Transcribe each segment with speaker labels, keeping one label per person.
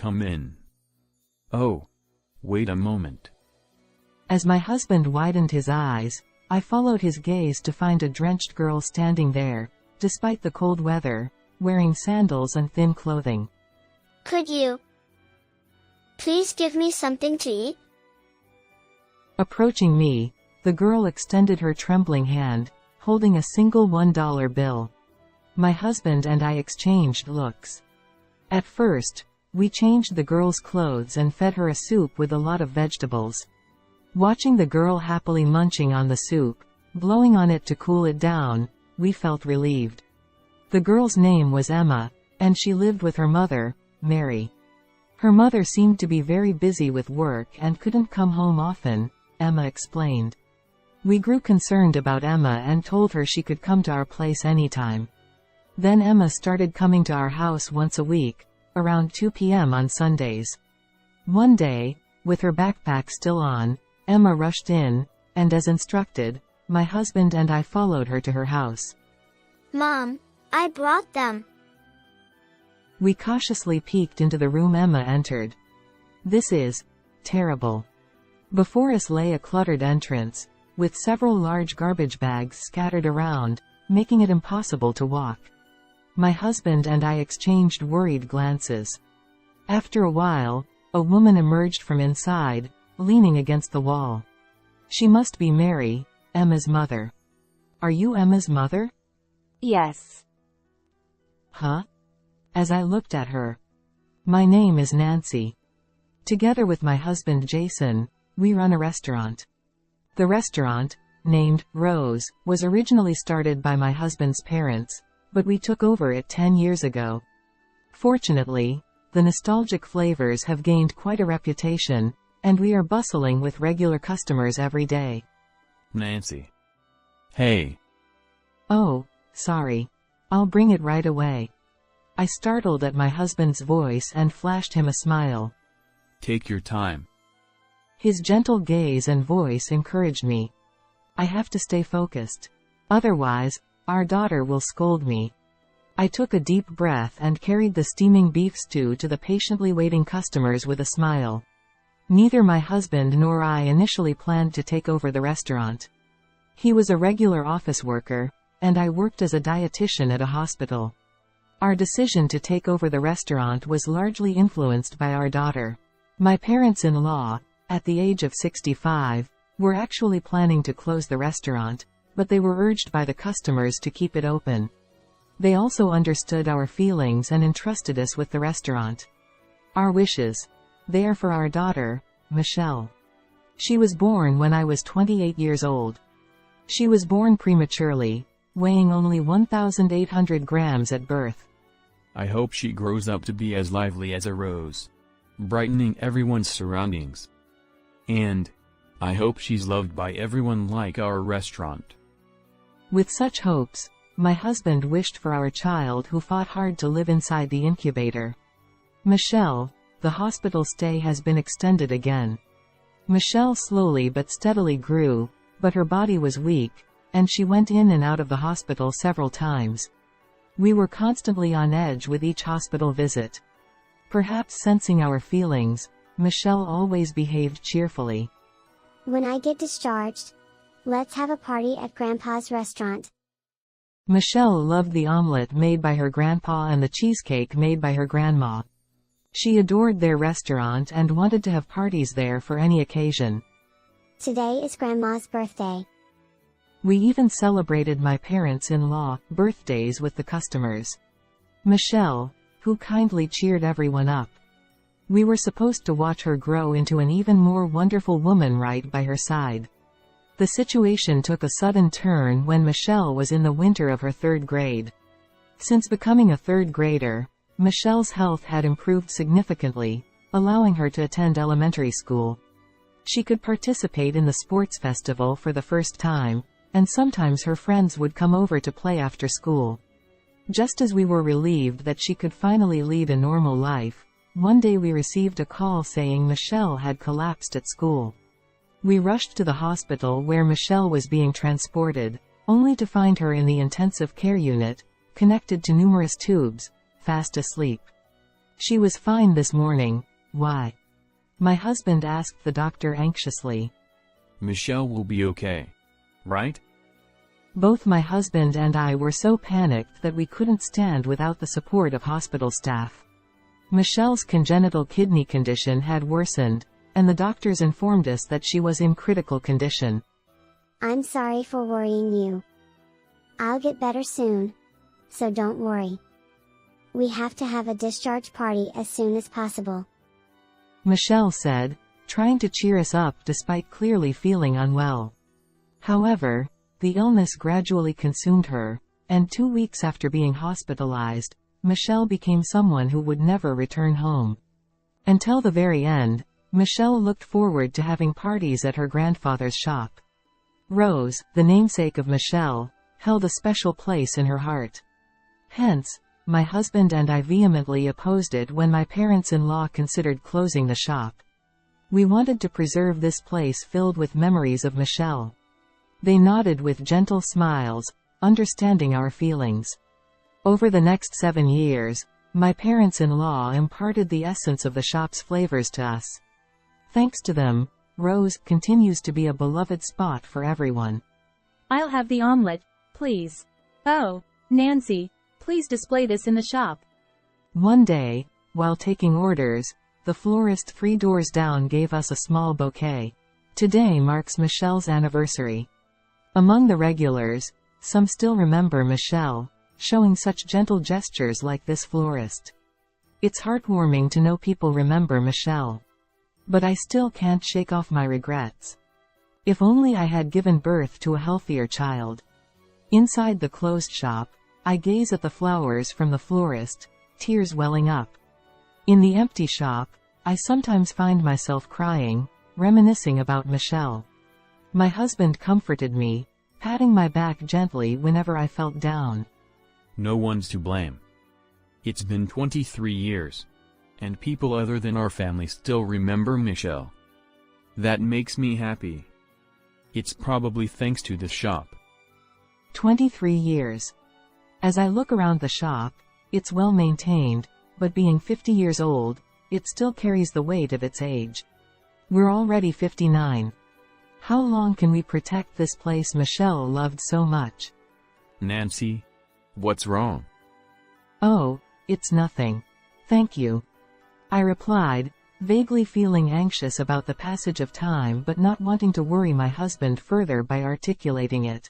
Speaker 1: come in. Oh. Wait a moment.
Speaker 2: As my husband widened his eyes, I followed his gaze to find a drenched girl standing there, despite the cold weather, wearing sandals and thin clothing.
Speaker 3: Could you please give me something to eat?
Speaker 2: Approaching me, the girl extended her trembling hand, holding a single $1 bill. My husband and I exchanged looks. At first, we changed the girl's clothes and fed her a soup with a lot of vegetables. Watching the girl happily munching on the soup, blowing on it to cool it down, we felt relieved. The girl's name was Emma, and she lived with her mother, Mary. Her mother seemed to be very busy with work and couldn't come home often, Emma explained. We grew concerned about Emma and told her she could come to our place anytime. Then Emma started coming to our house once a week, around 2 p.m. on Sundays. One day, with her backpack still on, Emma rushed in, and as instructed, my husband and I followed her to her house.
Speaker 3: Mom, I brought them.
Speaker 2: We cautiously peeked into the room Emma entered. This is terrible. Before us lay a cluttered entrance, with several large garbage bags scattered around, making it impossible to walk. My husband and I exchanged worried glances. After a while, a woman emerged from inside, leaning against the wall. She must be Mary, Emma's mother. Are you Emma's mother?
Speaker 4: Yes.
Speaker 2: Huh? As I looked at her. My name is Nancy. Together with my husband Jason, we run a restaurant. The restaurant, named Rose, was originally started by my husband's parents, but we took over it 10 years ago. Fortunately, the nostalgic flavors have gained quite a reputation, and we are bustling with regular customers every day.
Speaker 1: Nancy. Hey.
Speaker 2: Oh, sorry. I'll bring it right away. I startled at my husband's voice and flashed him a smile.
Speaker 1: Take your time.
Speaker 2: His gentle gaze and voice encouraged me. I have to stay focused. Otherwise, our daughter will scold me. I took a deep breath and carried the steaming beef stew to the patiently waiting customers with a smile. Neither my husband nor I initially planned to take over the restaurant. He was a regular office worker, and I worked as a dietitian at a hospital. Our decision to take over the restaurant was largely influenced by our daughter. My parents-in-law, at the age of 65, were actually planning to close the restaurant, but they were urged by the customers to keep it open. They also understood our feelings and entrusted us with the restaurant. Our wishes. They are for our daughter, Michelle. She was born when I was 28 years old. She was born prematurely, weighing only 1,800 grams at birth.
Speaker 1: I hope she grows up to be as lively as a rose, brightening everyone's surroundings. And I hope she's loved by everyone like our restaurant.
Speaker 2: With such hopes, my husband wished for our child who fought hard to live inside the incubator. Michelle, the hospital stay has been extended again. Michelle slowly but steadily grew, but her body was weak, and she went in and out of the hospital several times. We were constantly on edge with each hospital visit. Perhaps sensing our feelings, Michelle always behaved cheerfully.
Speaker 3: When I get discharged, let's have a party at Grandpa's restaurant.
Speaker 2: Michelle loved the omelet made by her grandpa and the cheesecake made by her grandma. She adored their restaurant and wanted to have parties there for any occasion.
Speaker 3: Today is Grandma's birthday.
Speaker 2: We even celebrated my parents-in-law birthdays with the customers. Michelle, who kindly cheered everyone up. We were supposed to watch her grow into an even more wonderful woman right by her side. The situation took a sudden turn when Michelle was in the winter of her 3rd grade. Since becoming a 3rd grader, Michelle's health had improved significantly, allowing her to attend elementary school. She could participate in the sports festival for the first time, and sometimes her friends would come over to play after school. Just as we were relieved that she could finally lead a normal life, one day we received a call saying Michelle had collapsed at school. We rushed to the hospital where Michelle was being transported, only to find her in the intensive care unit, connected to numerous tubes, fast asleep. She was fine this morning. Why? My husband asked the doctor anxiously.
Speaker 1: Michelle will be okay. Right?
Speaker 2: Both my husband and I were so panicked that we couldn't stand without the support of hospital staff. Michelle's congenital kidney condition had worsened, and the doctors informed us that she was in critical condition.
Speaker 3: I'm sorry for worrying you. I'll get better soon. So don't worry. We have to have a discharge party as soon as possible,
Speaker 2: Michelle said, trying to cheer us up despite clearly feeling unwell. However, the illness gradually consumed her, and 2 weeks after being hospitalized, Michelle became someone who would never return home. Until the very end, Michelle looked forward to having parties at her grandfather's shop. Rose, the namesake of Michelle, held a special place in her heart. Hence, my husband and I vehemently opposed it when my parents-in-law considered closing the shop. We wanted to preserve this place filled with memories of Michelle. They nodded with gentle smiles, understanding our feelings. Over the next 7 years, my parents-in-law imparted the essence of the shop's flavors to us. Thanks to them, Rose continues to be a beloved spot for everyone.
Speaker 4: I'll have the omelet, please. Oh, Nancy, please display this in the shop.
Speaker 2: One day, while taking orders, the florist 3 doors down gave us a small bouquet. Today marks Michelle's anniversary. Among the regulars, some still remember Michelle, showing such gentle gestures like this florist. It's heartwarming to know people remember Michelle. But I still can't shake off my regrets. If only I had given birth to a healthier child. Inside the closed shop, I gaze at the flowers from the florist, tears welling up. In the empty shop, I sometimes find myself crying, reminiscing about Michelle. My husband comforted me, patting my back gently whenever I felt down.
Speaker 1: No one's to blame. It's been 23 years. And people other than our family still remember Michelle. That makes me happy. It's probably thanks to the shop.
Speaker 2: 23 years. As I look around the shop, it's well maintained, but being 50 years old, it still carries the weight of its age. We're already 59. How long can we protect this place Michelle loved so much?
Speaker 1: Nancy? What's wrong?
Speaker 2: Oh, it's nothing. Thank you. I replied, vaguely feeling anxious about the passage of time but not wanting to worry my husband further by articulating it.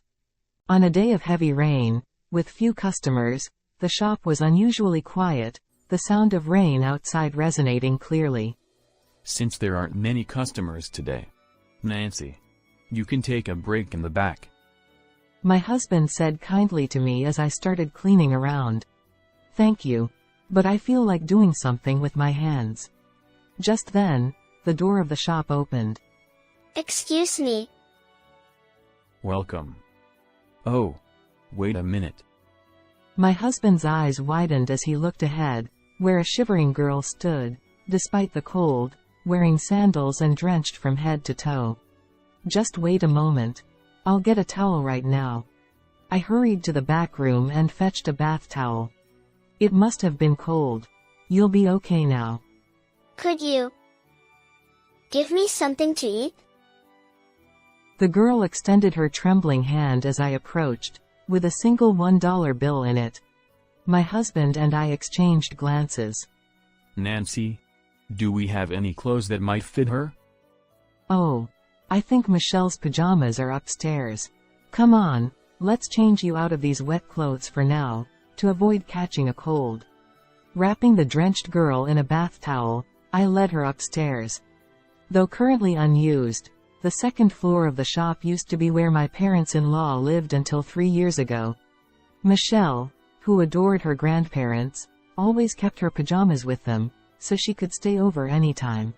Speaker 2: On a day of heavy rain, with few customers, the shop was unusually quiet, the sound of rain outside resonating clearly.
Speaker 1: Since there aren't many customers today, Nancy, you can take a break in the back.
Speaker 2: My husband said kindly to me as I started cleaning around. Thank you. But I feel like doing something with my hands. Just then, the door of the shop opened.
Speaker 3: Excuse me.
Speaker 1: Welcome. Oh, wait a minute.
Speaker 2: My husband's eyes widened as he looked ahead, where a shivering girl stood, despite the cold, wearing sandals and drenched from head to toe. Just wait a moment. I'll get a towel right now. I hurried to the back room and fetched a bath towel. It must have been cold. You'll be okay now.
Speaker 3: Could you give me something to eat?
Speaker 2: The girl extended her trembling hand as I approached, with a single $1 bill in it. My husband and I exchanged glances.
Speaker 1: Nancy, do we have any clothes that might fit her?
Speaker 2: Oh, I think Michelle's pajamas are upstairs. Come on, let's change you out of these wet clothes for now, to avoid catching a cold. Wrapping the drenched girl in a bath towel, I led her upstairs. Though currently unused, the second floor of the shop used to be where my parents-in-law lived until 3 years ago. Michelle, who adored her grandparents, always kept her pajamas with them, so she could stay over anytime.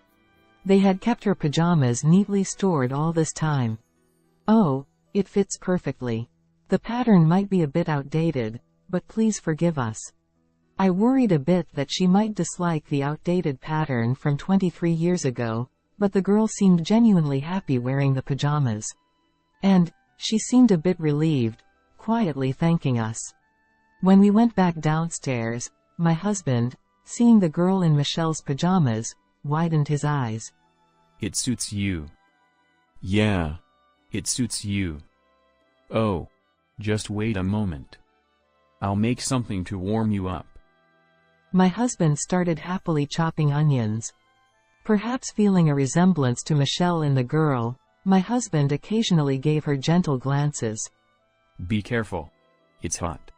Speaker 2: They had kept her pajamas neatly stored all this time. Oh, it fits perfectly. The pattern might be a bit outdated, but please forgive us. I worried a bit that she might dislike the outdated pattern from 23 years ago, but the girl seemed genuinely happy wearing the pajamas. And she seemed a bit relieved, quietly thanking us. When we went back downstairs, my husband, seeing the girl in Michelle's pajamas, widened his eyes.
Speaker 1: It suits you. Yeah. It suits you. Oh. Just wait a moment. I'll make something to warm you up.
Speaker 2: My husband started happily chopping onions. Perhaps feeling a resemblance to Michelle in the girl, my husband occasionally gave her gentle glances.
Speaker 1: Be careful. It's hot.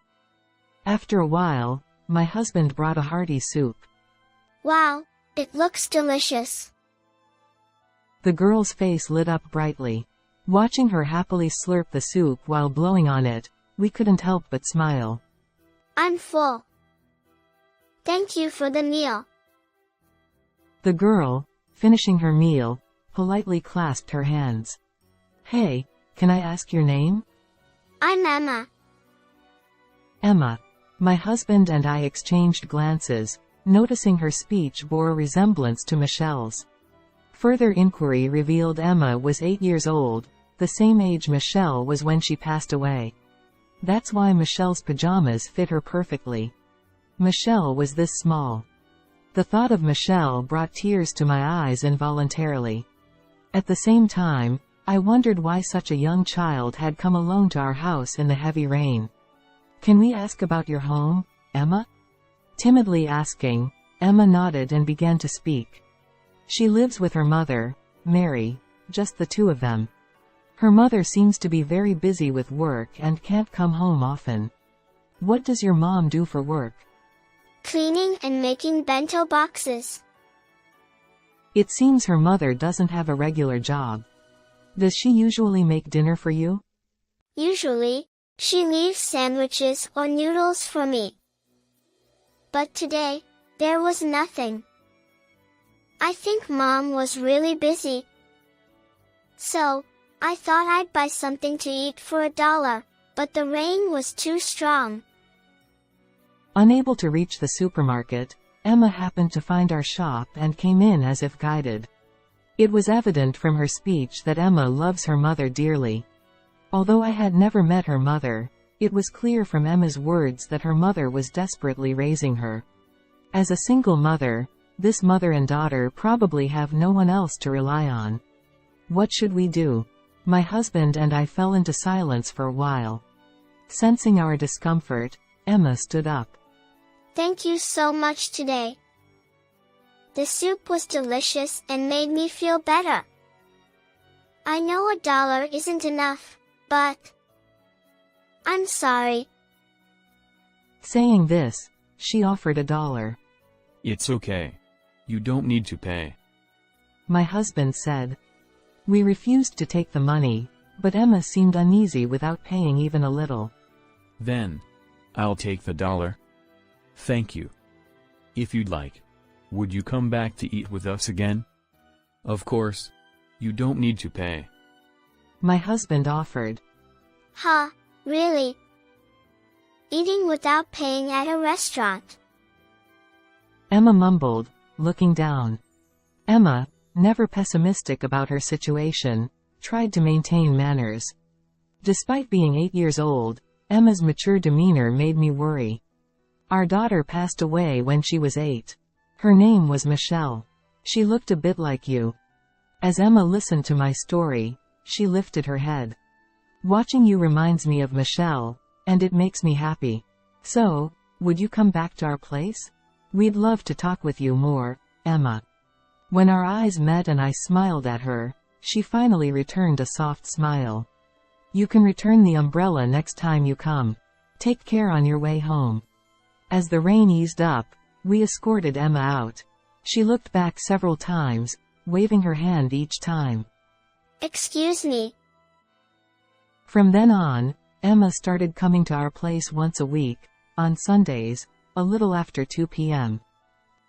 Speaker 2: After a while, my husband brought a hearty soup.
Speaker 3: Wow, it looks delicious.
Speaker 2: The girl's face lit up brightly. Watching her happily slurp the soup while blowing on it, we couldn't help but smile.
Speaker 3: I'm full. Thank you for the meal.
Speaker 2: The girl, finishing her meal, politely clasped her hands. Hey, can I ask your name?
Speaker 3: I'm Emma.
Speaker 2: Emma. My husband and I exchanged glances, noticing her speech bore a resemblance to Michelle's. Further inquiry revealed Emma was 8 years old, the same age Michelle was when she passed away. That's why Michelle's pajamas fit her perfectly. Michelle was this small. The thought of Michelle brought tears to my eyes involuntarily. At the same time, I wondered why such a young child had come alone to our house in the heavy rain. Can we ask about your home, Emma? Timidly asking, Emma nodded and began to speak. She lives with her mother, Mary, just the two of them. Her mother seems to be very busy with work and can't come home often. What does your mom do for work?
Speaker 3: Cleaning and making bento boxes.
Speaker 2: It seems her mother doesn't have a regular job. Does she usually make dinner for you?
Speaker 3: Usually, she leaves sandwiches or noodles for me. But today, there was nothing. I think Mom was really busy. So, I thought I'd buy something to eat for $1, but the rain was too strong.
Speaker 2: Unable to reach the supermarket, Emma happened to find our shop and came in as if guided. It was evident from her speech that Emma loves her mother dearly. Although I had never met her mother, it was clear from Emma's words that her mother was desperately raising her. As a single mother, this mother and daughter probably have no one else to rely on. What should we do? My husband and I fell into silence for a while. Sensing our discomfort, Emma stood up.
Speaker 3: Thank you so much today. The soup was delicious and made me feel better. I know $1 isn't enough, but I'm sorry.
Speaker 2: Saying this, she offered $1.
Speaker 1: It's okay. You don't need to pay.
Speaker 2: My husband said. We refused to take the money, but Emma seemed uneasy without paying even a little.
Speaker 1: Then, I'll take the $1. Thank you. If you'd like, would you come back to eat with us again? Of course. You don't need to pay.
Speaker 2: My husband offered.
Speaker 3: Huh, really? Eating without paying at a restaurant?
Speaker 2: Emma mumbled, looking down. Emma, never pessimistic about her situation, tried to maintain manners. Despite being 8 years old, Emma's mature demeanor made me worry. Our daughter passed away when she was 8. Her name was Michelle. She looked a bit like you. As Emma listened to my story, she lifted her head. Watching you reminds me of Michelle, and it makes me happy. So, would you come back to our place? We'd love to talk with you more, Emma. When our eyes met and I smiled at her, she finally returned a soft smile. You can return the umbrella next time you come. Take care on your way home. As the rain eased up, we escorted Emma out. She looked back several times, waving her hand each time.
Speaker 3: Excuse me.
Speaker 2: From then on, Emma started coming to our place once a week, on Sundays, a little after 2 p.m.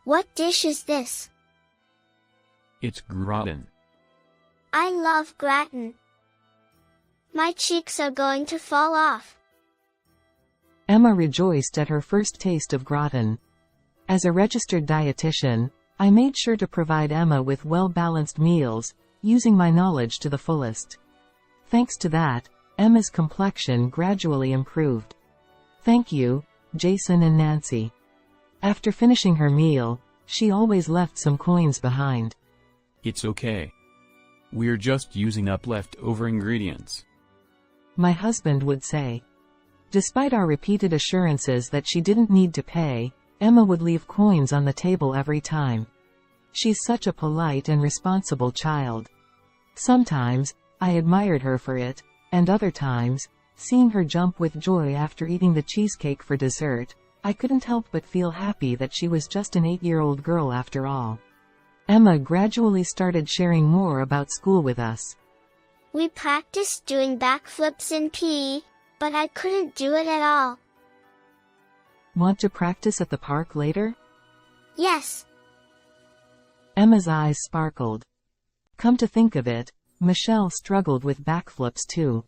Speaker 3: What dish is this?
Speaker 1: It's gratin.
Speaker 3: I love gratin. My cheeks are going to fall off.
Speaker 2: Emma rejoiced at her first taste of gratin. As a registered dietitian, I made sure to provide Emma with well-balanced meals, using my knowledge to the fullest. Thanks to that, Emma's complexion gradually improved. Thank you, Jason and Nancy. After finishing her meal, she always left some coins behind.
Speaker 1: It's okay. We're just using up leftover ingredients.
Speaker 2: My husband would say. Despite our repeated assurances that she didn't need to pay, Emma would leave coins on the table every time. She's such a polite and responsible child. Sometimes, I admired her for it, and other times, seeing her jump with joy after eating the cheesecake for dessert, I couldn't help but feel happy that she was just an 8-year-old girl after all. Emma gradually started sharing more about school with us.
Speaker 3: We practiced doing backflips in PE, but I couldn't do it at all.
Speaker 2: Want to practice at the park later?
Speaker 3: Yes.
Speaker 2: Emma's eyes sparkled. Come to think of it, Michelle struggled with backflips too.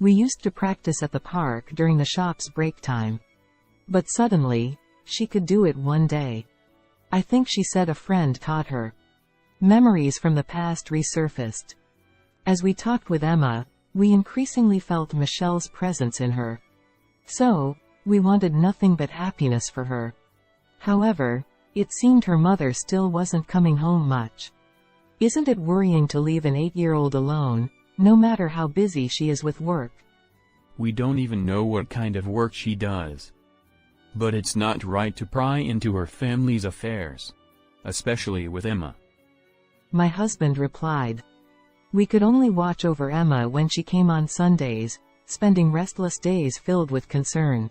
Speaker 2: We used to practice at the park during the shop's break time. But suddenly, she could do it one day. I think she said a friend taught her. Memories from the past resurfaced. As we talked with Emma, we increasingly felt Michelle's presence in her. So, we wanted nothing but happiness for her. However, it seemed her mother still wasn't coming home much. Isn't it worrying to leave an 8-year-old alone, no matter how busy she is with work?
Speaker 1: We don't even know what kind of work she does. But it's not right to pry into her family's affairs. Especially with Emma.
Speaker 2: My husband replied. We could only watch over Emma when she came on Sundays, spending restless days filled with concern.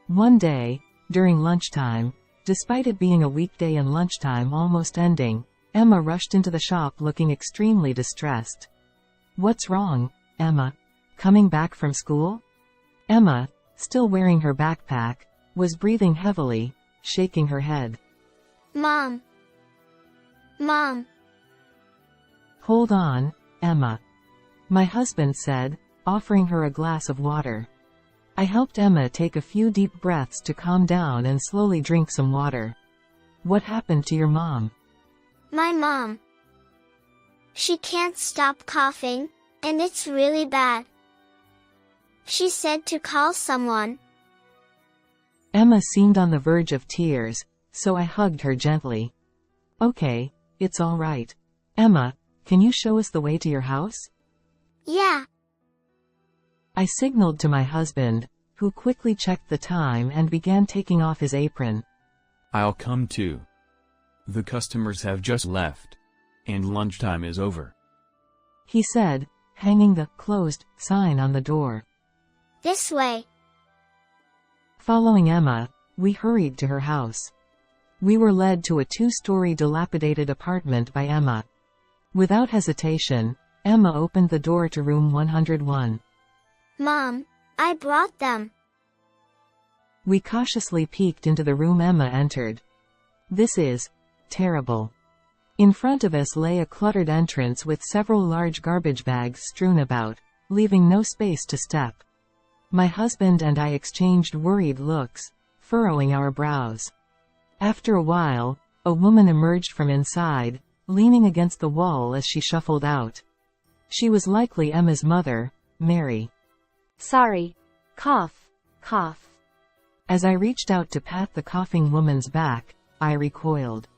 Speaker 2: One day, during lunchtime, despite it being a weekday and lunchtime almost ending, Emma rushed into the shop looking extremely distressed. What's wrong, Emma? Coming back from school? Emma, still wearing her backpack, was breathing heavily, shaking her head.
Speaker 3: Mom. Mom.
Speaker 2: Hold on, Emma. My husband said, offering her a glass of water. I helped Emma take a few deep breaths to calm down and slowly drink some water. What happened to your mom?
Speaker 3: My mom. She can't stop coughing, and it's really bad. She said to call someone.
Speaker 2: Emma seemed on the verge of tears, so I hugged her gently. Okay, it's all right. Emma, can you show us the way to your house?
Speaker 3: Yeah.
Speaker 2: I signaled to my husband, who quickly checked the time and began taking off his apron.
Speaker 1: I'll come too. The customers have just left. And lunchtime is over.
Speaker 2: He said, hanging the closed sign on the door.
Speaker 3: This way.
Speaker 2: Following Emma, we hurried to her house. We were led to a 2-story dilapidated apartment by Emma. Without hesitation, Emma opened the door to room 101.
Speaker 3: Mom, I brought them.
Speaker 2: We cautiously peeked into the room Emma entered. This is terrible. In front of us lay a cluttered entrance with several large garbage bags strewn about, leaving no space to step. My husband and I exchanged worried looks, furrowing our brows. After a while, a woman emerged from inside, leaning against the wall as she shuffled out. She was likely Emma's mother, Mary.
Speaker 4: Sorry. Cough. Cough.
Speaker 2: As I reached out to pat the coughing woman's back, I recoiled.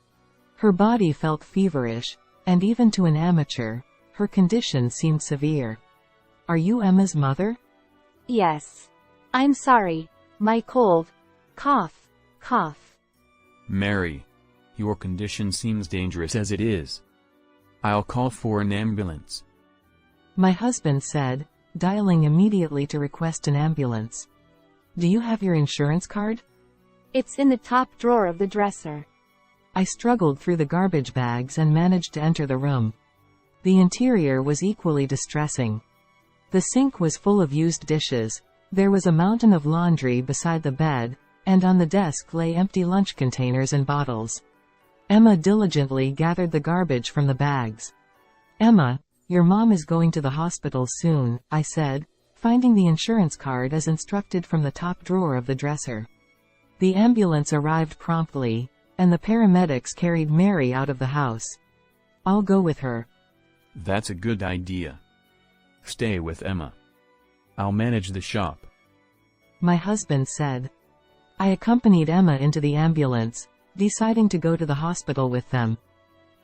Speaker 2: Her body felt feverish, and even to an amateur, her condition seemed severe. Are you Emma's mother?
Speaker 4: Yes. I'm sorry. My cold. Cough. Cough.
Speaker 1: Mary, your condition seems dangerous as it is. I'll call for an ambulance.
Speaker 2: My husband said, dialing immediately to request an ambulance. Do you have your insurance card?
Speaker 4: It's in the top drawer of the dresser.
Speaker 2: I struggled through the garbage bags and managed to enter the room. The interior was equally distressing. The sink was full of used dishes, there was a mountain of laundry beside the bed, and on the desk lay empty lunch containers and bottles. Emma diligently gathered the garbage from the bags. Emma, your mom is going to the hospital soon, I said, finding the insurance card as instructed from the top drawer of the dresser. The ambulance arrived promptly, and the paramedics carried Mary out of the house. I'll go with her.
Speaker 1: That's a good idea. Stay with Emma. I'll manage the shop.
Speaker 2: My husband said. I accompanied Emma into the ambulance, deciding to go to the hospital with them.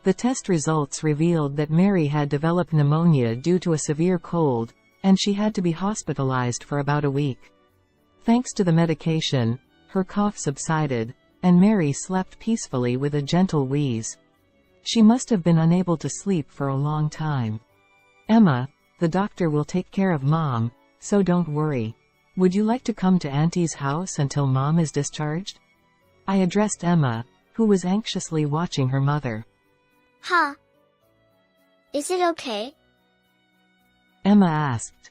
Speaker 2: The test results revealed that Mary had developed pneumonia due to a severe cold, and she had to be hospitalized for about a week. Thanks to the medication, her cough subsided, and Mary slept peacefully with a gentle wheeze. She must have been unable to sleep for a long time. Emma, the doctor will take care of Mom, so don't worry. Would you like to come to Auntie's house until Mom is discharged? I addressed Emma, who was anxiously watching her mother.
Speaker 3: Huh? Is it okay?
Speaker 2: Emma asked.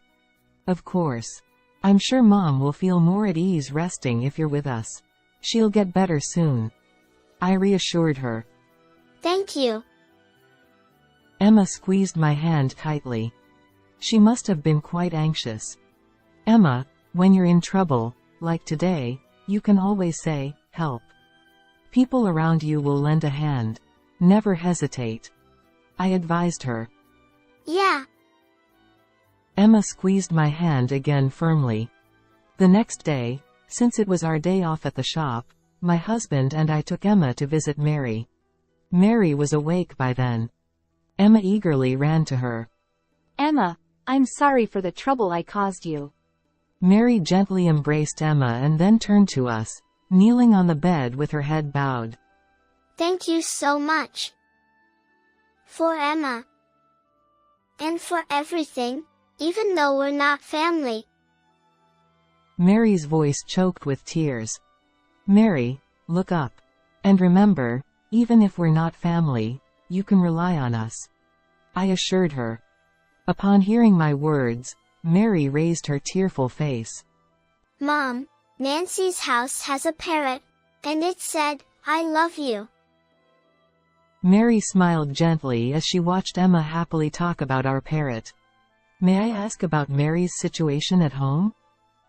Speaker 2: Of course. I'm sure Mom will feel more at ease resting if you're with us. She'll get better soon. I reassured her.
Speaker 3: Thank you.
Speaker 2: Emma squeezed my hand tightly. She must have been quite anxious. Emma, when you're in trouble, like today, you can always say, help. People around you will lend a hand. Never hesitate. I advised her.
Speaker 3: Yeah.
Speaker 2: Emma squeezed my hand again firmly. The next day, since it was our day off at the shop, my husband and I took Emma to visit Mary. Mary was awake by then. Emma eagerly ran to her.
Speaker 4: Emma, I'm sorry for the trouble I caused you.
Speaker 2: Mary gently embraced Emma and then turned to us, kneeling on the bed with her head bowed.
Speaker 3: Thank you so much. For Emma. And for everything, even though we're not family.
Speaker 2: Mary's voice choked with tears. Mary, look up. And remember, even if we're not family, you can rely on us. I assured her. Upon hearing my words, Mary raised her tearful face.
Speaker 3: Mom, Nancy's house has a parrot, and it said, I love you.
Speaker 2: Mary smiled gently as she watched Emma happily talk about our parrot. May I ask about Mary's situation at home?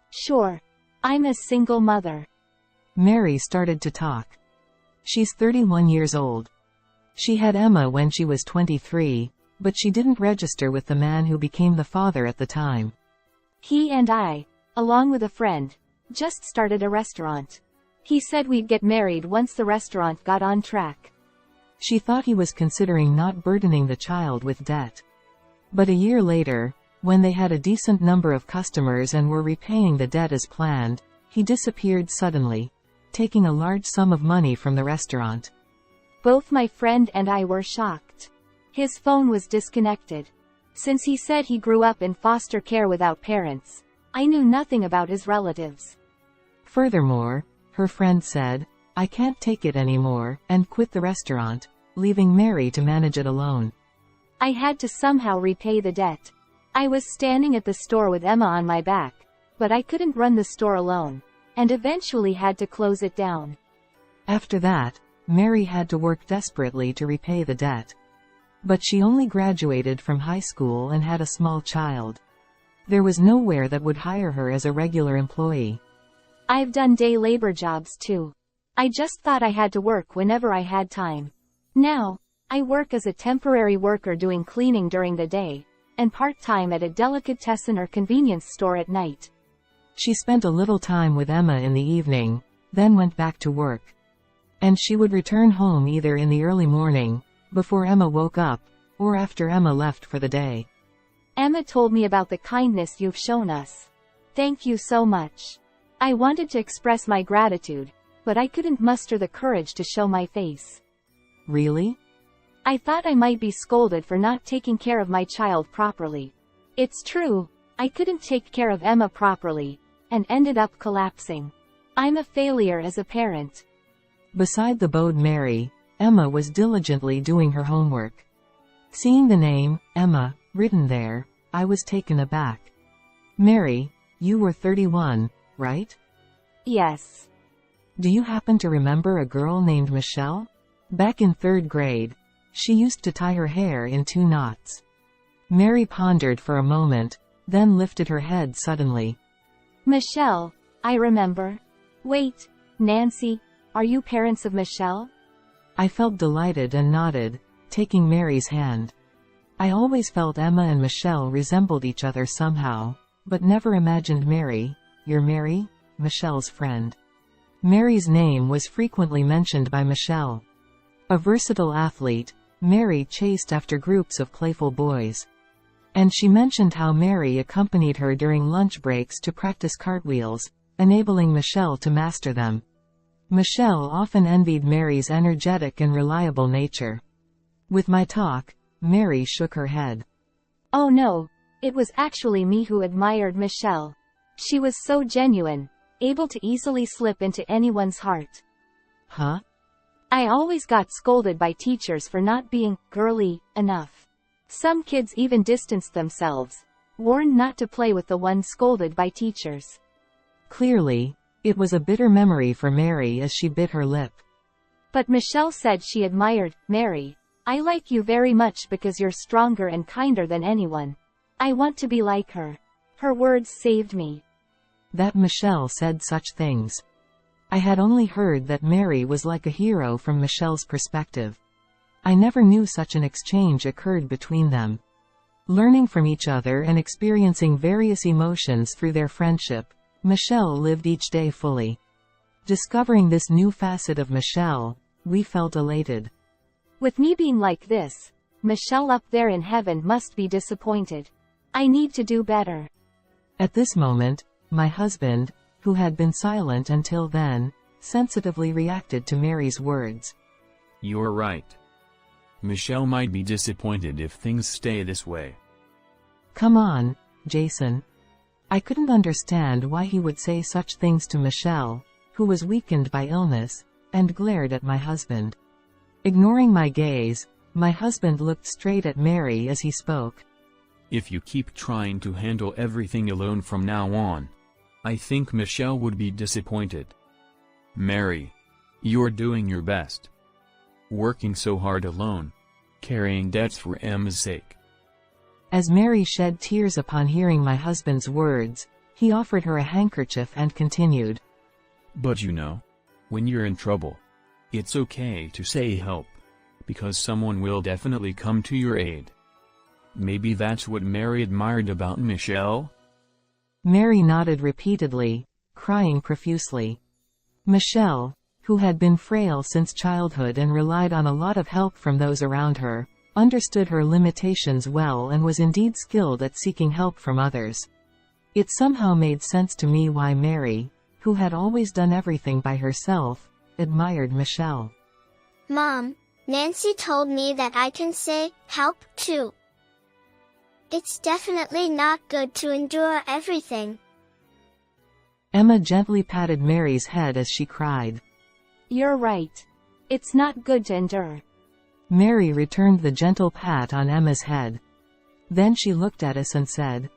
Speaker 4: Sure. I'm a single mother.
Speaker 2: Mary started to talk. She's 31 years old. She had Emma when she was 23, but she didn't register with the man who became the father at the time.
Speaker 4: He and I, along with a friend, just started a restaurant. He said we'd get married once the restaurant got on track.
Speaker 2: She thought he was considering not burdening the child with debt. But a year later, when they had a decent number of customers and were repaying the debt as planned, he disappeared suddenly, taking a large sum of money from the restaurant.
Speaker 4: Both my friend and I were shocked. His phone was disconnected. Since he said he grew up in foster care without parents, I knew nothing about his relatives.
Speaker 2: Furthermore, her friend said, I can't take it anymore, and quit the restaurant, leaving Mary to manage it alone.
Speaker 4: I had to somehow repay the debt. I was standing at the store with Emma on my back, but I couldn't run the store alone, and eventually had to close it down.
Speaker 2: After that, Mary had to work desperately to repay the debt. But she only graduated from high school and had a small child. There was nowhere that would hire her as a regular employee.
Speaker 4: I've done day labor jobs too. I just thought I had to work whenever I had time. Now, I work as a temporary worker doing cleaning during the day, and part-time at a delicatessen or convenience store at night.
Speaker 2: She spent a little time with Emma in the evening, then went back to work. And she would return home either in the early morning, before Emma woke up, or after Emma left for the day.
Speaker 4: Emma told me about the kindness you've shown us. Thank you so much. I wanted to express my gratitude, but I couldn't muster the courage to show my face.
Speaker 2: Really?
Speaker 4: I thought I might be scolded for not taking care of my child properly. It's true, I couldn't take care of Emma properly, and ended up collapsing. I'm a failure as a parent.
Speaker 2: Beside the bowed Mary, Emma was diligently doing her homework. Seeing the name, Emma, written there, I was taken aback. Mary, you were 31, right?
Speaker 4: Yes.
Speaker 2: Do you happen to remember a girl named Michelle? Back in 3rd grade, she used to tie her hair in 2 knots. Mary pondered for a moment, then lifted her head suddenly.
Speaker 4: Michelle, I remember. Wait, Nancy, are you parents of Michelle?
Speaker 2: I felt delighted and nodded, taking Mary's hand. I always felt Emma and Michelle resembled each other somehow, but never imagined Mary, your Mary, Michelle's friend. Mary's name was frequently mentioned by Michelle. A versatile athlete, Mary chased after groups of playful boys. And she mentioned how Mary accompanied her during lunch breaks to practice cartwheels, enabling Michelle to master them. Michelle often envied Mary's energetic and reliable nature. With my talk, Mary shook her head.
Speaker 4: Oh no, it was actually me who admired Michelle. She was so genuine, able to easily slip into anyone's heart.
Speaker 2: Huh?
Speaker 4: I always got scolded by teachers for not being girly enough. Some kids even distanced themselves, warned not to play with the ones scolded by teachers.
Speaker 2: Clearly, it was a bitter memory for Mary as she bit her lip.
Speaker 4: But Michelle said she admired, Mary, I like you very much because you're stronger and kinder than anyone. I want to be like her. Her words saved me.
Speaker 2: That Michelle said such things. I had only heard that Mary was like a hero from Michelle's perspective. I never knew such an exchange occurred between them. Learning from each other and experiencing various emotions through their friendship, Michelle lived each day fully. Discovering this new facet of Michelle, we felt elated.
Speaker 4: With me being like this, Michelle up there in heaven must be disappointed. I need to do better.
Speaker 2: At this moment, my husband, who had been silent until then, sensitively reacted to Mary's words.
Speaker 1: You're right. Michelle might be disappointed if things stay this way.
Speaker 2: Come on, Jason. I couldn't understand why he would say such things to Michelle, who was weakened by illness, and glared at my husband. Ignoring my gaze, my husband looked straight at Mary as he spoke.
Speaker 1: If you keep trying to handle everything alone from now on, I think Michelle would be disappointed. Mary, you're doing your best. Working so hard alone, carrying debts for Emma's sake.
Speaker 2: As Mary shed tears upon hearing my husband's words, he offered her a handkerchief and continued.
Speaker 1: But you know, when you're in trouble, it's okay to say help, because someone will definitely come to your aid. Maybe that's what Mary admired about Michelle?
Speaker 2: Mary nodded repeatedly, crying profusely. Michelle, who had been frail since childhood and relied on a lot of help from those around her, understood her limitations well and was indeed skilled at seeking help from others. It somehow made sense to me why Mary, who had always done everything by herself, admired Michelle.
Speaker 3: Mom, Nancy told me that I can say, help, too. It's definitely not good to endure everything.
Speaker 2: Emma gently patted Mary's head as she cried.
Speaker 4: You're right. It's not good to endure.
Speaker 2: Mary returned the gentle pat on Emma's head. Then she looked at us and said,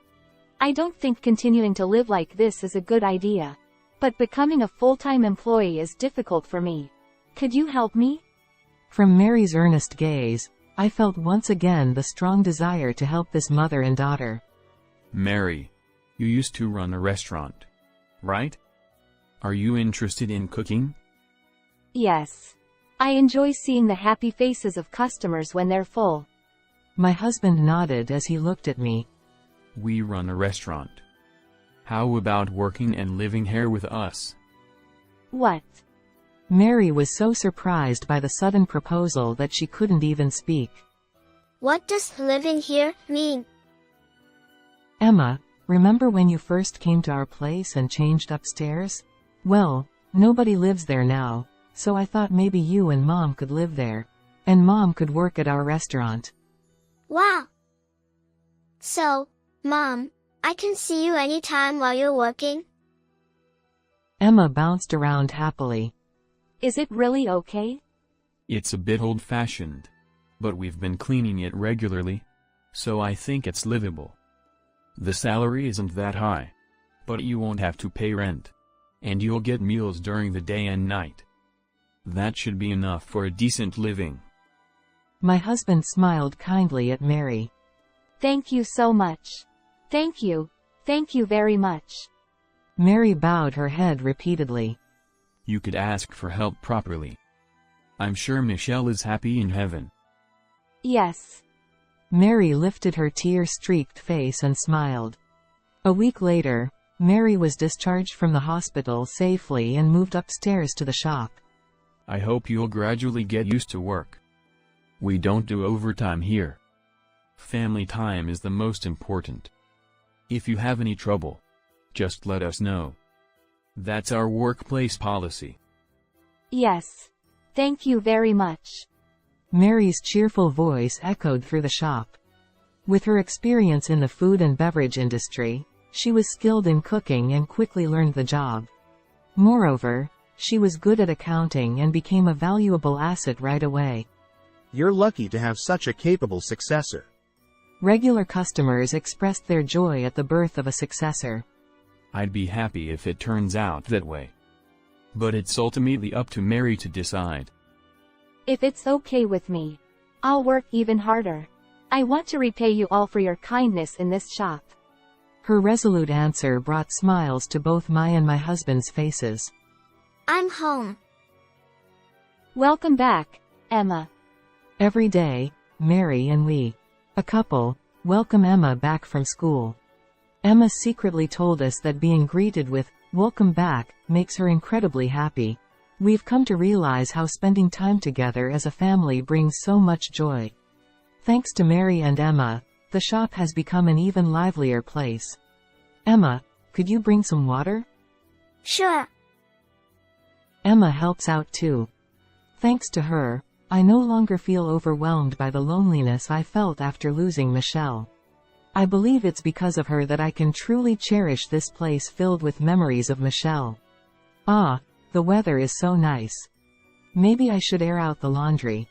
Speaker 4: I don't think continuing to live like this is a good idea. But becoming a full-time employee is difficult for me. Could you help me?
Speaker 2: From Mary's earnest gaze, I felt once again the strong desire to help this mother and daughter.
Speaker 1: Mary, you used to run a restaurant, right? Are you interested in cooking?
Speaker 4: Yes. I enjoy seeing the happy faces of customers when they're full.
Speaker 2: My husband nodded as he looked at me.
Speaker 1: We run a restaurant. How about working and living here with us?
Speaker 4: What?
Speaker 2: Mary was so surprised by the sudden proposal that she couldn't even speak.
Speaker 3: What does living here mean?
Speaker 2: Emma, remember when you first came to our place and changed upstairs? Well, nobody lives there now, so I thought maybe you and Mom could live there. And Mom could work at our restaurant.
Speaker 3: Wow! So, Mom, I can see you anytime while you're working?
Speaker 2: Emma bounced around happily.
Speaker 4: Is it really okay?
Speaker 1: It's a bit old-fashioned, but we've been cleaning it regularly, so I think it's livable. The salary isn't that high, but you won't have to pay rent, and you'll get meals during the day and night. That should be enough for a decent living.
Speaker 2: My husband smiled kindly at Mary.
Speaker 4: Thank you so much. Thank you very much.
Speaker 2: Mary bowed her head repeatedly.
Speaker 1: You could ask for help properly. I'm sure Michelle is happy in heaven.
Speaker 4: Yes.
Speaker 2: Mary lifted her tear-streaked face and smiled. A week later, Mary was discharged from the hospital safely and moved upstairs to the shop.
Speaker 1: I hope you'll gradually get used to work. We don't do overtime here. Family time is the most important. If you have any trouble, just let us know. That's our workplace policy.
Speaker 4: Yes. Thank you very much.
Speaker 2: Mary's cheerful voice echoed through the shop. With her experience in the food and beverage industry, she was skilled in cooking and quickly learned the job. Moreover, she was good at accounting and became a valuable asset right away.
Speaker 5: You're lucky to have such a capable successor.
Speaker 2: Regular customers expressed their joy at the birth of a successor.
Speaker 1: I'd be happy if it turns out that way. But it's ultimately up to Mary to decide.
Speaker 4: If it's okay with me, I'll work even harder. I want to repay you all for your kindness in this shop.
Speaker 2: Her resolute answer brought smiles to both my and my husband's faces.
Speaker 3: I'm home.
Speaker 4: Welcome back, Emma.
Speaker 2: Every day, Mary and we, a couple, welcome Emma back from school. Emma secretly told us that being greeted with, "Welcome back," makes her incredibly happy. We've come to realize how spending time together as a family brings so much joy. Thanks to Mary and Emma, the shop has become an even livelier place. Emma, could you bring some water?
Speaker 3: Sure.
Speaker 2: Emma helps out too. Thanks to her, I no longer feel overwhelmed by the loneliness I felt after losing Michelle. I believe it's because of her that I can truly cherish this place filled with memories of Michelle. Ah, the weather is so nice. Maybe I should air out the laundry.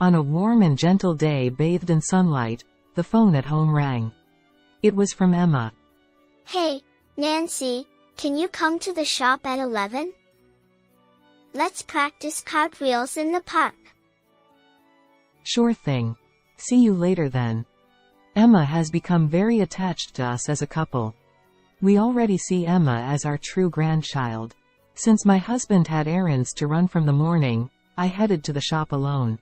Speaker 2: On a warm and gentle day bathed in sunlight, the phone at home rang. It was from Emma.
Speaker 3: Hey, Nancy, can you come to the shop at 11? Let's practice cartwheels in the park.
Speaker 2: Sure thing. See you later then. Emma has become very attached to us as a couple. We already see Emma as our true grandchild. Since my husband had errands to run from the morning, I headed to the shop alone.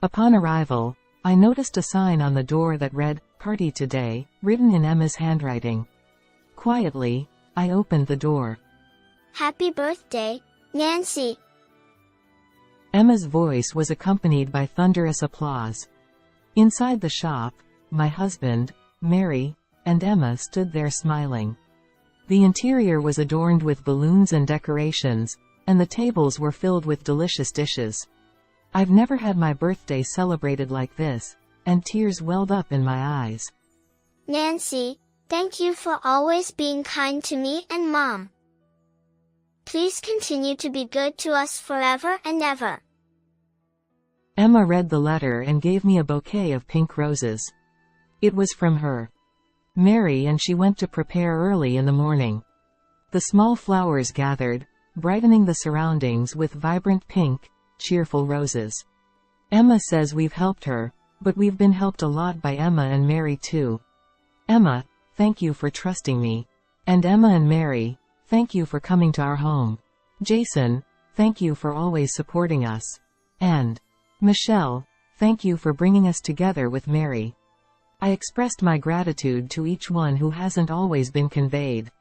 Speaker 2: Upon arrival, I noticed a sign on the door that read, "Party today," written in Emma's handwriting. Quietly, I opened the door.
Speaker 3: Happy birthday, Nancy.
Speaker 2: Emma's voice was accompanied by thunderous applause. Inside the shop, my husband, Mary, and Emma stood there smiling. The interior was adorned with balloons and decorations, and the tables were filled with delicious dishes. I've never had my birthday celebrated like this, and tears welled up in my eyes.
Speaker 3: Nancy, thank you for always being kind to me and Mom. Please continue to be good to us forever and ever.
Speaker 2: Emma read the letter and gave me a bouquet of pink roses. It was from her. Mary and she went to prepare early in the morning. The small flowers gathered, brightening the surroundings with vibrant pink, cheerful roses. Emma says we've helped her, but we've been helped a lot by Emma and Mary too. Emma, thank you for trusting me. And Emma and Mary, thank you for coming to our home. Jason, thank you for always supporting us. And Michelle, thank you for bringing us together with Mary. I expressed my gratitude to each one who hasn't always been conveyed.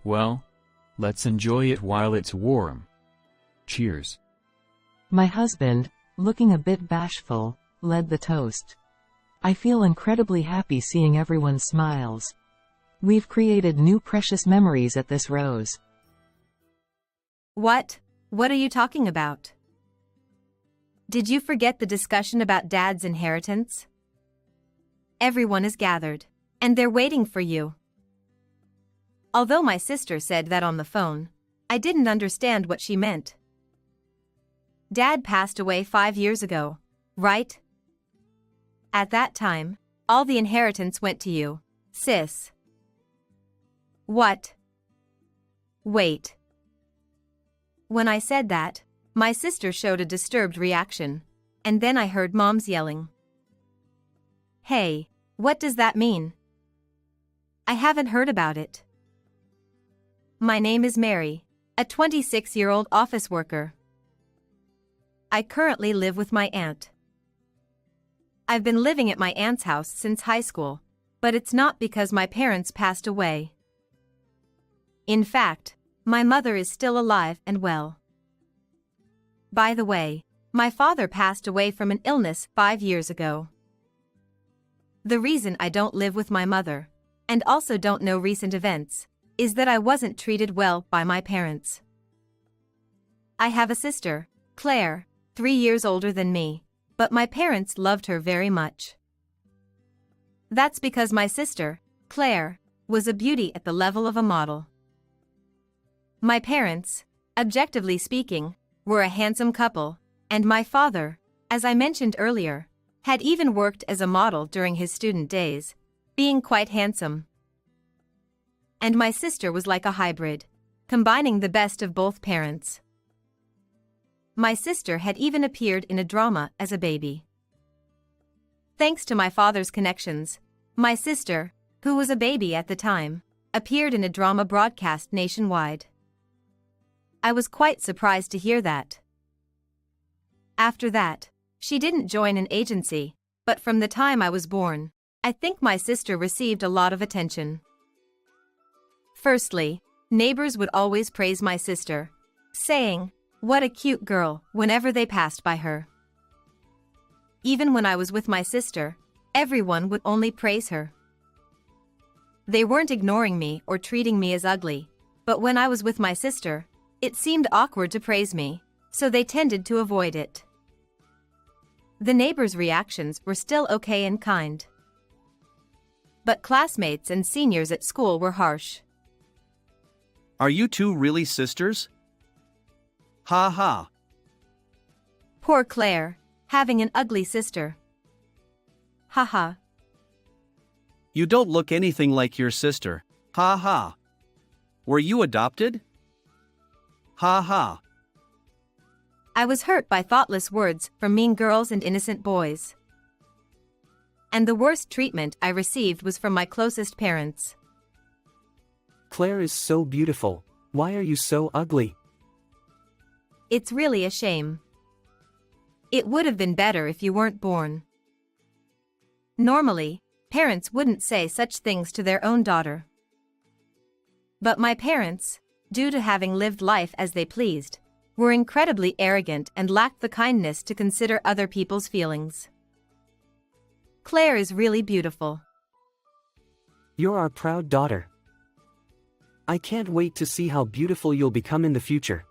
Speaker 1: Well, let's enjoy it while it's warm. Cheers.
Speaker 2: My husband, looking a bit bashful, led the toast. I feel incredibly happy seeing everyone's smiles. We've created new precious memories at this rose.
Speaker 6: What? What are you talking about? Did you forget the discussion about Dad's inheritance? Everyone is gathered, and they're waiting for you. Although my sister said that on the phone, I didn't understand what she meant. Dad passed away 5 years ago, right? At that time, all the inheritance went to you, sis. What? Wait. When I said that, my sister showed a disturbed reaction, and then I heard Mom's yelling. Hey, what does that mean? I haven't heard about it. My name is Mary, a 26-year-old office worker. I currently live with my aunt. I've been living at my aunt's house since high school, but it's not because my parents passed away. In fact, my mother is still alive and well. By the way, my father passed away from an illness 5 years ago. The reason I don't live with my mother, and also don't know recent events, is that I wasn't treated well by my parents. I have a sister, Claire, 3 years older than me, but my parents loved her very much. That's because my sister, Claire, was a beauty at the level of a model. My parents, objectively speaking, were a handsome couple, and my father, as I mentioned earlier, had even worked as a model during his student days, being quite handsome. And my sister was like a hybrid, combining the best of both parents. My sister had even appeared in a drama as a baby. Thanks to my father's connections, my sister, who was a baby at the time, appeared in a drama broadcast nationwide. I was quite surprised to hear that. After that, she didn't join an agency, but from the time I was born, I think my sister received a lot of attention. Firstly, neighbors would always praise my sister, saying, "What a cute girl," whenever they passed by her. Even when I was with my sister, everyone would only praise her. They weren't ignoring me or treating me as ugly, but when I was with my sister, it seemed awkward to praise me, so they tended to avoid it. The neighbors' reactions were still okay and kind. But classmates and seniors at school were harsh.
Speaker 7: Are you two really sisters? Ha ha.
Speaker 6: Poor Claire, having an ugly sister. Ha ha.
Speaker 7: You don't look anything like your sister. Ha ha. Were you adopted? Ha ha.
Speaker 6: I was hurt by thoughtless words from mean girls and innocent boys. And the worst treatment I received was from my closest parents.
Speaker 8: Claire is so beautiful. Why are you so ugly?
Speaker 6: It's really a shame. It would have been better if you weren't born. Normally, parents wouldn't say such things to their own daughter. But my parents, due to having lived life as they pleased, were incredibly arrogant and lacked the kindness to consider other people's feelings. Claire is really beautiful.
Speaker 8: You're our proud daughter. I can't wait to see how beautiful you'll become in the future.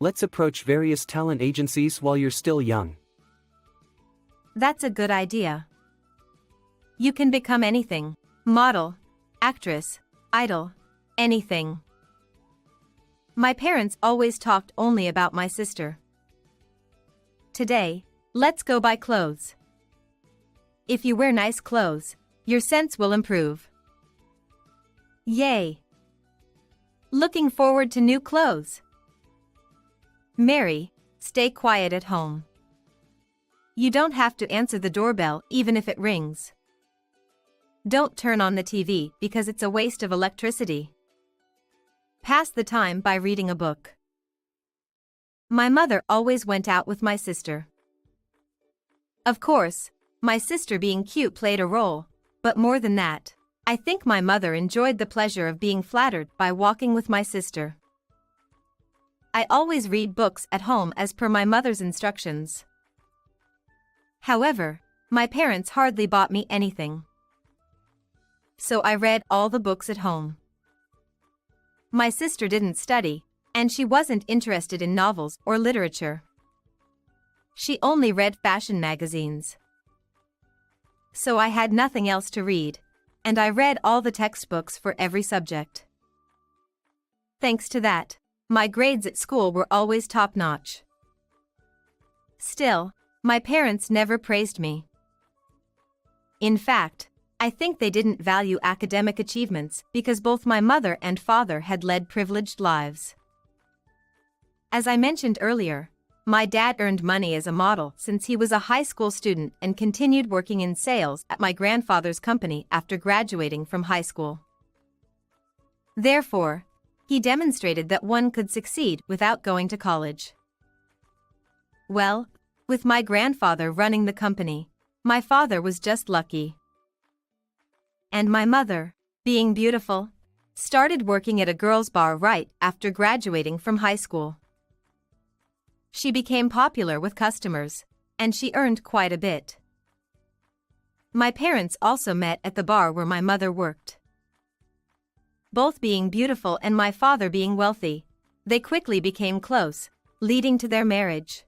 Speaker 8: Let's approach various talent agencies while you're still young.
Speaker 6: That's a good idea. You can become anything: model, actress, idol, anything. My parents always talked only about my sister. Today, let's go buy clothes. If you wear nice clothes, your sense will improve. Yay! Looking forward to new clothes. Mary, stay quiet at home. You don't have to answer the doorbell even if it rings. Don't turn on the TV because it's a waste of electricity. Pass the time by reading a book. My mother always went out with my sister. Of course, my sister being cute played a role, but more than that, I think my mother enjoyed the pleasure of being flattered by walking with my sister. I always read books at home as per my mother's instructions. However, my parents hardly bought me anything. So I read all the books at home. My sister didn't study, and she wasn't interested in novels or literature. She only read fashion magazines. So I had nothing else to read, and I read all the textbooks for every subject. Thanks to that, my grades at school were always top-notch. Still, my parents never praised me. In fact, I think they didn't value academic achievements because both my mother and father had led privileged lives. As I mentioned earlier, my dad earned money as a model since he was a high school student and continued working in sales at my grandfather's company after graduating from high school. Therefore, he demonstrated that one could succeed without going to college. Well, with my grandfather running the company, my father was just lucky. And my mother, being beautiful, started working at a girls' bar right after graduating from high school. She became popular with customers, and she earned quite a bit. My parents also met at the bar where my mother worked. Both being beautiful and my father being wealthy, they quickly became close, leading to their marriage.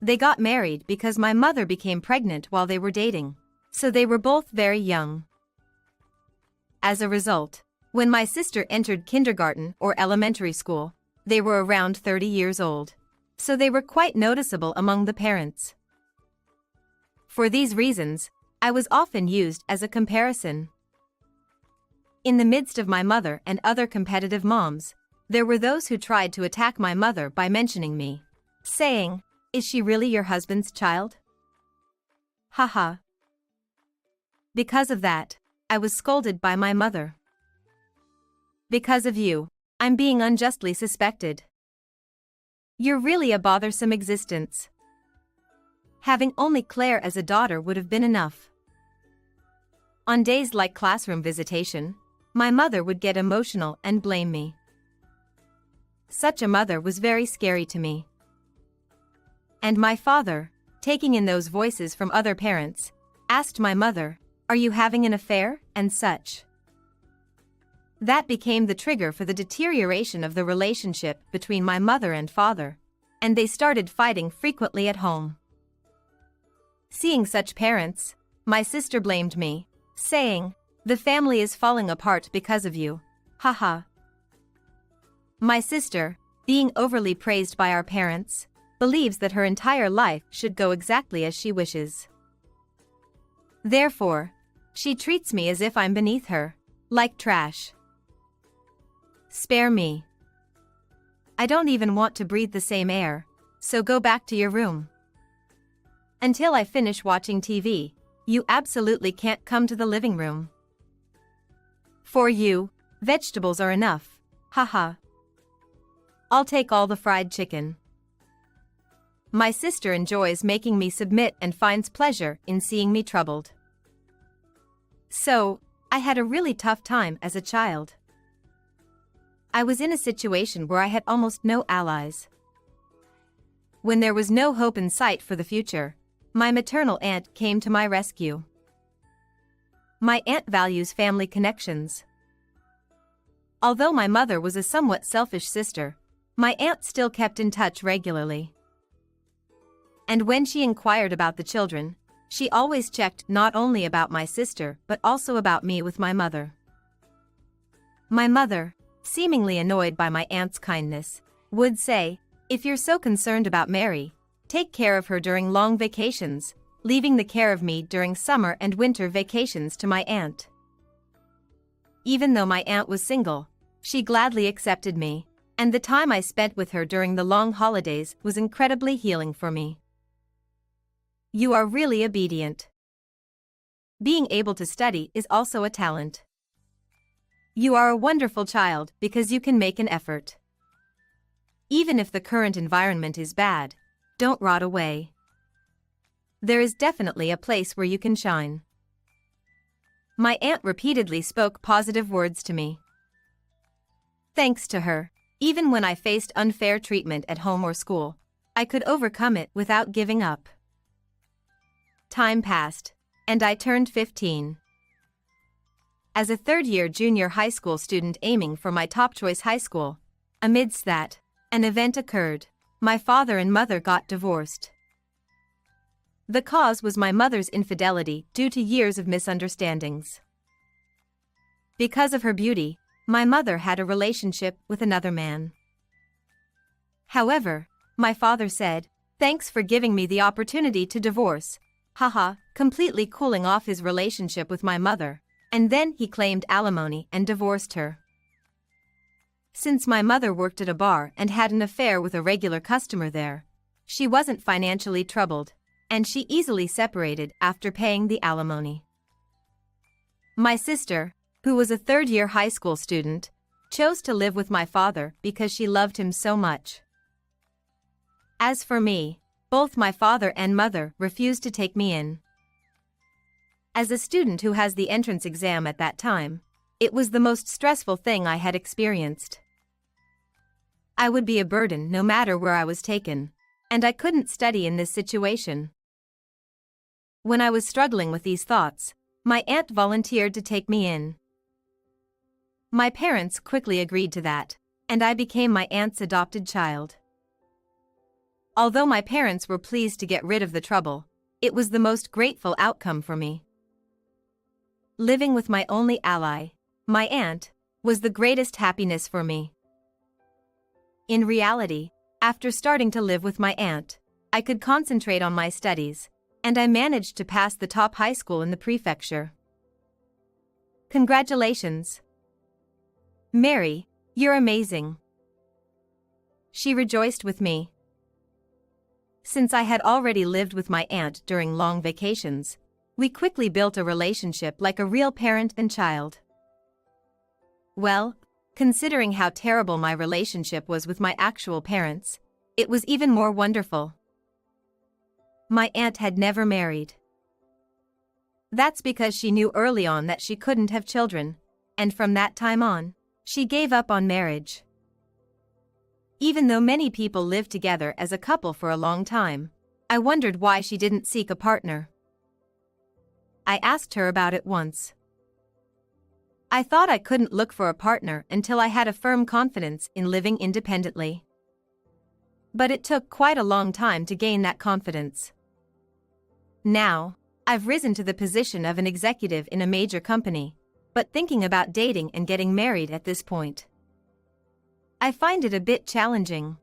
Speaker 6: They got married because my mother became pregnant while they were dating, so they were both very young. As a result, when my sister entered kindergarten or elementary school, they were around 30 years old, so they were quite noticeable among the parents. For these reasons, I was often used as a comparison. In the midst of my mother and other competitive moms, there were those who tried to attack my mother by mentioning me, saying, "Is she really your husband's child?" Haha. Because of that, I was scolded by my mother. "Because of you, I'm being unjustly suspected. You're really a bothersome existence." Having only Claire as a daughter would have been enough. On days like classroom visitation, my mother would get emotional and blame me. Such a mother was very scary to me. And my father, taking in those voices from other parents, asked my mother, "Are you having an affair?" and such. That became the trigger for the deterioration of the relationship between my mother and father, and they started fighting frequently at home. Seeing such parents, my sister blamed me, saying, "The family is falling apart because of you, haha." My sister, being overly praised by our parents, believes that her entire life should go exactly as she wishes. Therefore, she treats me as if I'm beneath her, like trash. Spare me. I don't even want to breathe the same air, so go back to your room. Until I finish watching TV, you absolutely can't come to the living room. For you, vegetables are enough, haha. I'll take all the fried chicken. My sister enjoys making me submit and finds pleasure in seeing me troubled. So, I had a really tough time as a child. I was in a situation where I had almost no allies. When there was no hope in sight for the future, my maternal aunt came to my rescue. My aunt values family connections. Although my mother was a somewhat selfish sister, my aunt still kept in touch regularly. And when she inquired about the children, she always checked not only about my sister but also about me with my mother. My mother, seemingly annoyed by my aunt's kindness, would say, "If you're so concerned about Mary, take care of her during long vacations, leaving the care of me during summer and winter vacations to my aunt." Even though my aunt was single, she gladly accepted me, and the time I spent with her during the long holidays was incredibly healing for me. You are really obedient. Being able to study is also a talent. You are a wonderful child because you can make an effort. Even if the current environment is bad, don't rot away. There is definitely a place where you can shine. My aunt repeatedly spoke positive words to me. Thanks to her, even when I faced unfair treatment at home or school, I could overcome it without giving up. Time passed, and I turned 15. As a third-year junior high school student aiming for my top choice high school, amidst that, an event occurred. My father and mother got divorced. The cause was my mother's infidelity due to years of misunderstandings. Because of her beauty, my mother had a relationship with another man. However, my father said, "Thanks for giving me the opportunity to divorce," haha, completely cooling off his relationship with my mother, and then he claimed alimony and divorced her. Since my mother worked at a bar and had an affair with a regular customer there, she wasn't financially troubled, and she easily separated after paying the alimony. My sister, who was a third-year high school student, chose to live with my father because she loved him so much. As for me, both my father and mother refused to take me in. As a student who has the entrance exam at that time, it was the most stressful thing I had experienced. I would be a burden no matter where I was taken, and I couldn't study in this situation. When I was struggling with these thoughts, my aunt volunteered to take me in. My parents quickly agreed to that, and I became my aunt's adopted child. Although my parents were pleased to get rid of the trouble, it was the most grateful outcome for me. Living with my only ally, my aunt, was the greatest happiness for me. In reality, after starting to live with my aunt, I could concentrate on my studies, and I managed to pass the top high school in the prefecture. Congratulations! Mary, you're amazing. She rejoiced with me. Since I had already lived with my aunt during long vacations, we quickly built a relationship like a real parent and child. Well, considering how terrible my relationship was with my actual parents, it was even more wonderful. My aunt had never married. That's because she knew early on that she couldn't have children, and from that time on, she gave up on marriage. Even though many people lived together as a couple for a long time, I wondered why she didn't seek a partner. I asked her about it once. I thought I couldn't look for a partner until I had a firm confidence in living independently. But it took quite a long time to gain that confidence. Now, I've risen to the position of an executive in a major company, but thinking about dating and getting married at this point, I find it a bit challenging.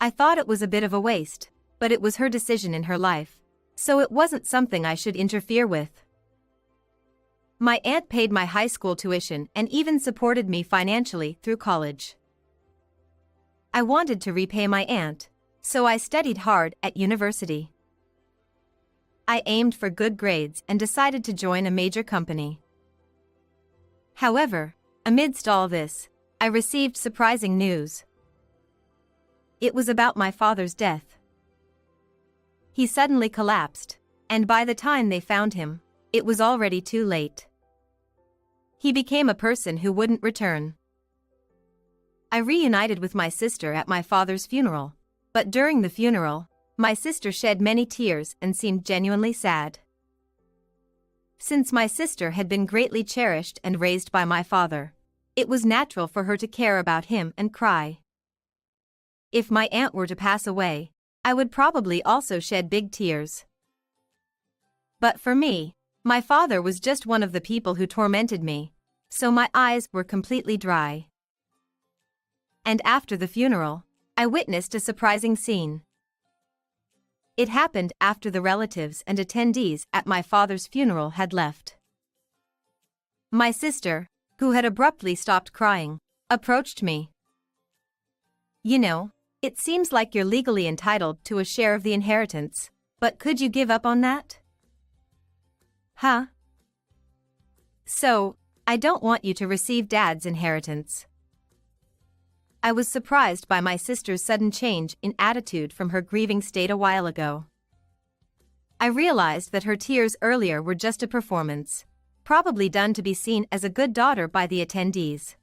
Speaker 6: I thought it was a bit of a waste, but it was her decision in her life, so it wasn't something I should interfere with. My aunt paid my high school tuition and even supported me financially through college. I wanted to repay my aunt, so I studied hard at university. I aimed for good grades and decided to join a major company. However, amidst all this, I received surprising news. It was about my father's death. He suddenly collapsed, and by the time they found him, it was already too late. He became a person who wouldn't return. I reunited with my sister at my father's funeral, but during the funeral, my sister shed many tears and seemed genuinely sad. Since my sister had been greatly cherished and raised by my father, it was natural for her to care about him and cry. If my aunt were to pass away, I would probably also shed big tears. But for me, my father was just one of the people who tormented me, so my eyes were completely dry. And after the funeral, I witnessed a surprising scene. It happened after the relatives and attendees at my father's funeral had left. My sister, who had abruptly stopped crying, approached me. "You know, it seems like you're legally entitled to a share of the inheritance, but could you give up on that?" "Huh? So, I don't want you to receive Dad's inheritance." I was surprised by my sister's sudden change in attitude from her grieving state a while ago. I realized that her tears earlier were just a performance, probably done to be seen as a good daughter by the attendees.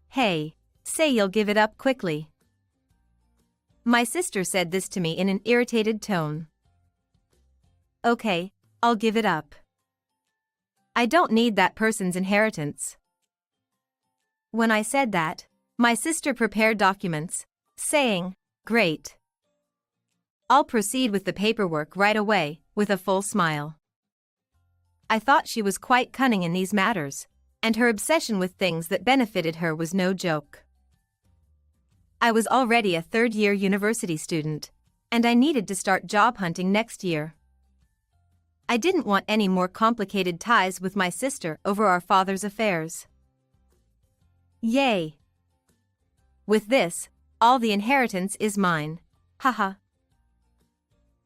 Speaker 6: "Hey, say you'll give it up quickly." My sister said this to me in an irritated tone. "Okay, I'll give it up. I don't need that person's inheritance." When I said that, my sister prepared documents, saying, "Great. I'll proceed with the paperwork right away," with a full smile. I thought she was quite cunning in these matters, and her obsession with things that benefited her was no joke. I was already a third-year university student, and I needed to start job hunting next year. I didn't want any more complicated ties with my sister over our father's affairs. Yay! With this, all the inheritance is mine. Haha.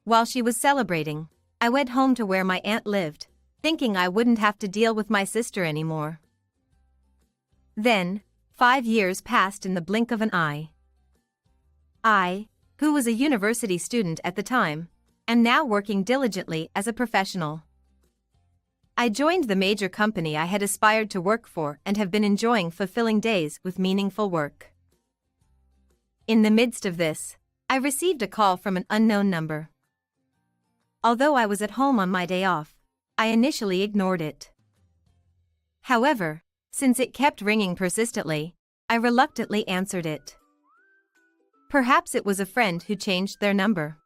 Speaker 6: While she was celebrating, I went home to where my aunt lived, thinking I wouldn't have to deal with my sister anymore. Then, 5 years passed in the blink of an eye. I, who was a university student at the time, am now working diligently as a professional. I joined the major company I had aspired to work for and have been enjoying fulfilling days with meaningful work. In the midst of this, I received a call from an unknown number. Although I was at home on my day off, I initially ignored it. However, since it kept ringing persistently, I reluctantly answered it. Perhaps it was a friend who changed their number.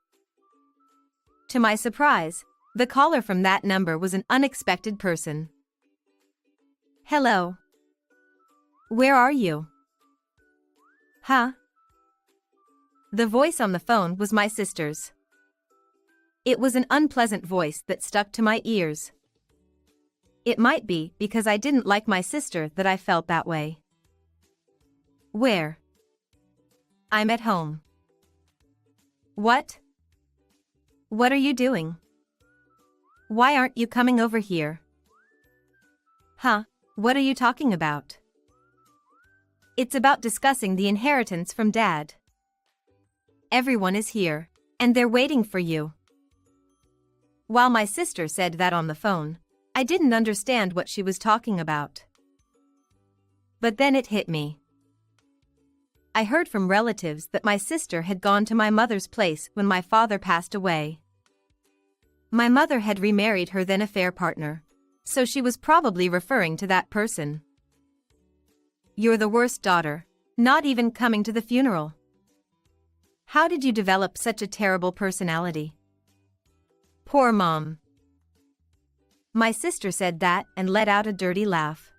Speaker 6: To my surprise, the caller from that number was an unexpected person. Hello. Where are you? Huh? The voice on the phone was my sister's. It was an unpleasant voice that stuck to my ears. It might be because I didn't like my sister that I felt that way. Where? I'm at home. What? What are you doing? Why aren't you coming over here? Huh, what are you talking about? It's about discussing the inheritance from Dad. Everyone is here, and they're waiting for you. While my sister said that on the phone, I didn't understand what she was talking about. But then it hit me. I heard from relatives that my sister had gone to my mother's place when my father passed away. My mother had remarried her then affair partner, so she was probably referring to that person. You're the worst daughter, not even coming to the funeral. How did you develop such a terrible personality? Poor Mom. My sister said that and let out a dirty laugh.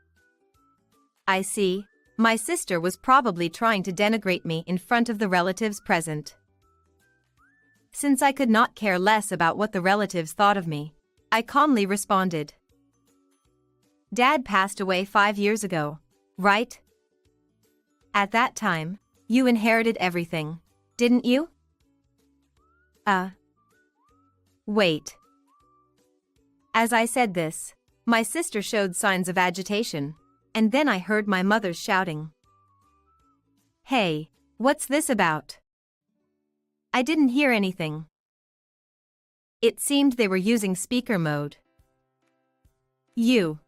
Speaker 6: I see, my sister was probably trying to denigrate me in front of the relatives present. Since I could not care less about what the relatives thought of me, I calmly responded. Dad passed away 5 years ago, right? At that time, you inherited everything, didn't you? Wait. As I said this, my sister showed signs of agitation, and then I heard my mother shouting. Hey, what's this about? I didn't hear anything. It seemed they were using speaker mode. You.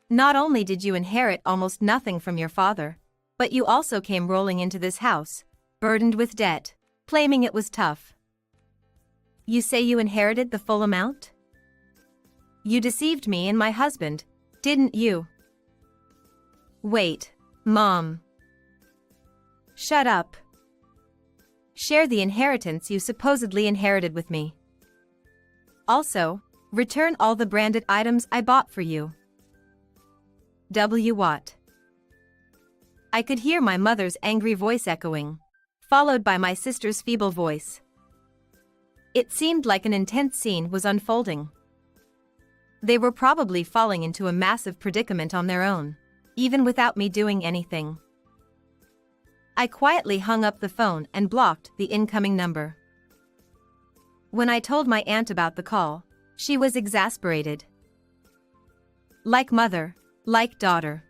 Speaker 6: Not only did you inherit almost nothing from your father, but you also came rolling into this house, burdened with debt, claiming it was tough. You say you inherited the full amount? You deceived me and my husband, didn't you? Wait, Mom. Shut up. Share the inheritance you supposedly inherited with me. Also, return all the branded items I bought for you. What? I could hear my mother's angry voice echoing, followed by my sister's feeble voice. It seemed like an intense scene was unfolding. They were probably falling into a massive predicament on their own, even without me doing anything. I quietly hung up the phone and blocked the incoming number. When I told my aunt about the call, she was exasperated. Like mother, like daughter.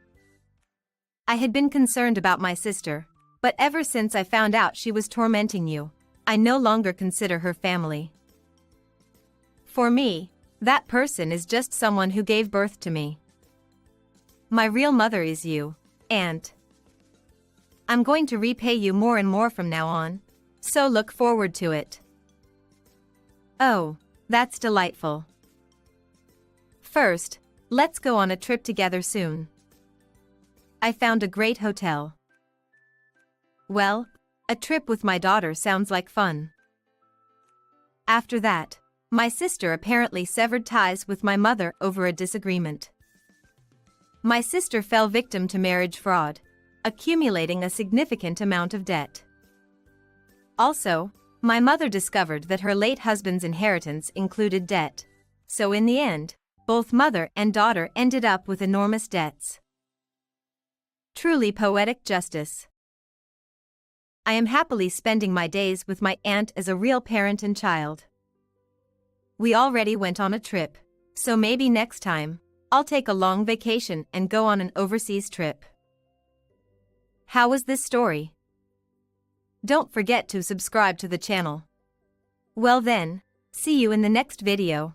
Speaker 6: I had been concerned about my sister, but ever since I found out she was tormenting you, I no longer consider her family. For me, that person is just someone who gave birth to me. My real mother is you, Aunt. I'm going to repay you more and more from now on, so look forward to it. Oh, that's delightful. First, let's go on a trip together soon. I found a great hotel. Well, a trip with my daughter sounds like fun. After that, my sister apparently severed ties with my mother over a disagreement. My sister fell victim to marriage fraud, accumulating a significant amount of debt. Also, my mother discovered that her late husband's inheritance included debt, so in the end, both mother and daughter ended up with enormous debts. Truly poetic justice. I am happily spending my days with my aunt as a real parent and child. We already went on a trip, so maybe next time, I'll take a long vacation and go on an overseas trip. How was this story? Don't forget to subscribe to the channel. Well then, see you in the next video.